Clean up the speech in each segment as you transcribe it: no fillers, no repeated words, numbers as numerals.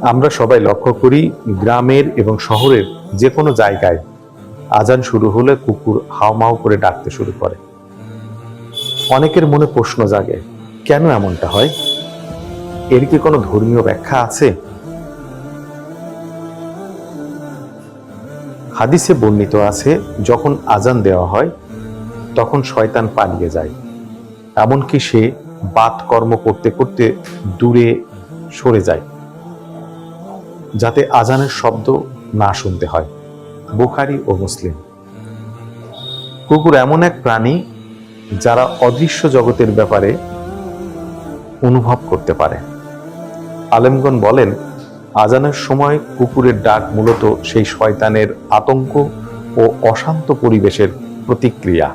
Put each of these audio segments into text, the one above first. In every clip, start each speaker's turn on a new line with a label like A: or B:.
A: আমরা সবাই লক্ষ্য করি গ্রামের এবং শহরের যে কোনো জায়গায় আজান শুরু হলে কুকুর হাউমাউ করে ডাকতে শুরু করে। অনেকের মনে প্রশ্ন জাগে, কেন এমনটা হয়? এর কি কোনো ধর্মীয় ব্যাখ্যা আছে? হাদিসে বর্ণিত আছে, যখন আজান দেওয়া হয় তখন শয়তান পালিয়ে যায়, এমনকি সে বাত কর্ম করতে করতে দূরে সরে যায়, যাতে আজানের শব্দ না শুনতে হয়। বুখারী ও মুসলিম। কুকুর এমন এক প্রাণী যারা অদৃশ্য জগতের ব্যাপারে অনুভব করতে পারে। আলেমগণ বলেন, আজানের সময় কুকুরের ডাক মূলত সেই শয়তানের আতঙ্ক ও অশান্ত পরিবেশের প্রতিক্রিয়া।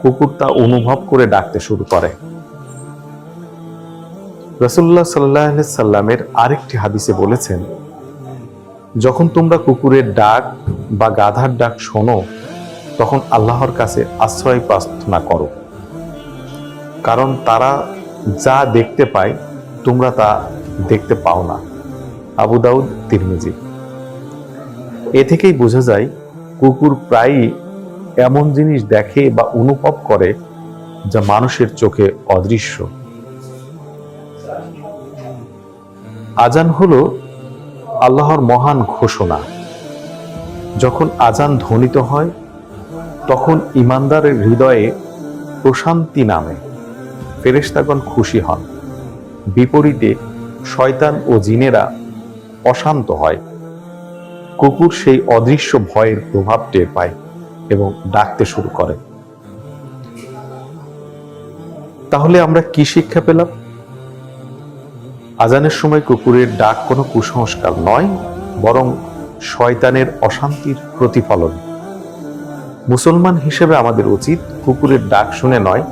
A: কুকুর তা অনুভব করে ডাকতে শুরু করে। রাসূলুল্লাহ সাল্লাল্লাহু আলাইহি সাল্লামের আরেকটি হাদিসে বলেছেন, যখন তোমরা কুকুরের ডাক বা গাধার ডাক শোনো তখন আল্লাহর কাছে আশ্রয় প্রার্থনা করো, কারণ তারা যা দেখতে পায় তোমরা তা দেখতে পাও না। আবু দাউদ, তিরমিজি। এ থেকেই বোঝা যায় কুকুর প্রায়ই এমন জিনিস দেখে বা অনুভব করে যা মানুষের চোখে অদৃশ্য। আজান হলো আল্লাহর মহান ঘোষণা। যখন আজান ধ্বনিত হয় তখন ঈমানদারের হৃদয়ে প্রশান্তি নামে, ফেরেশতাগণ খুশি হন। বিপরীতে শয়তান ও জিনেরা অশান্ত হয়। কুকুর সেই অদৃশ্য ভয়ের প্রভাব টের পায় এবং ডাকতে শুরু করে। তাহলে আমরা কি শিক্ষা পেলাম? আজানের সময় কুকুরের ডাক কোনো কুসংস্কার নয়, বরং শয়তানের অশান্তির প্রতিফলন। মুসলমান হিসেবে আমাদের উচিত কুকুরের ডাক শুনে নয়,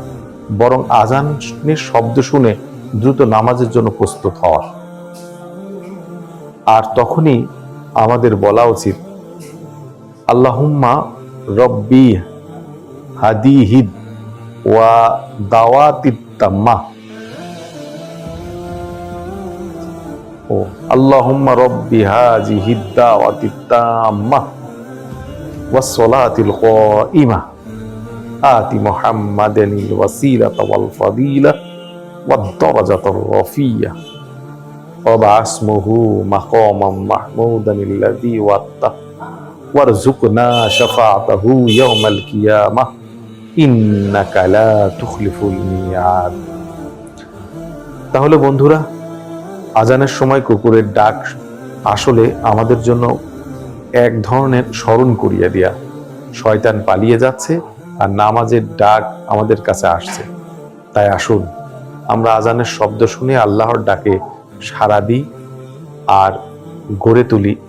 A: বরং আজানের শব্দ শুনে দ্রুত নামাজের জন্য প্রস্তুত হওয়া। আর তখনই আমাদের বলা উচিত, আল্লাহুম্মা রব্বি হাদিহিদ ওয়া দাওয়াতিত তাম্মা, ও আল্লাহুম্মা রব্বি হাযিহিদ দাওয়াতিত তাম্মা ওয়াস সালাতিল কাইমা আতি মুহাম্মাদানিল ওয়াসিলাতা ওয়াল ফাদিলা ওয়াদ দারাজাতার রাফিয়া ওয়া বা'আসমুহু মাকামান মাহমুদানিল্লাযী ওয়াত্তা ওয়ারযুকনা শাফাআতাহু ইয়াওমাল কিয়ামাহ ইন্নাকা লা তুখলিফুল মিয়াদ। তাহলে বন্ধুরা, আজানের সময় কুকুরের ডাক আসলে আমাদের জন্য এক ধরনের স্মরণ করিয়ে দেয়া, শয়তান পালিয়ে যাচ্ছে আর নামাজের ডাক আমাদের কাছে আসছে। তাই আসুন আমরা আজানের শব্দ শুনে আল্লাহর ডাকে সাড়া দিই আর গড়ে তুলি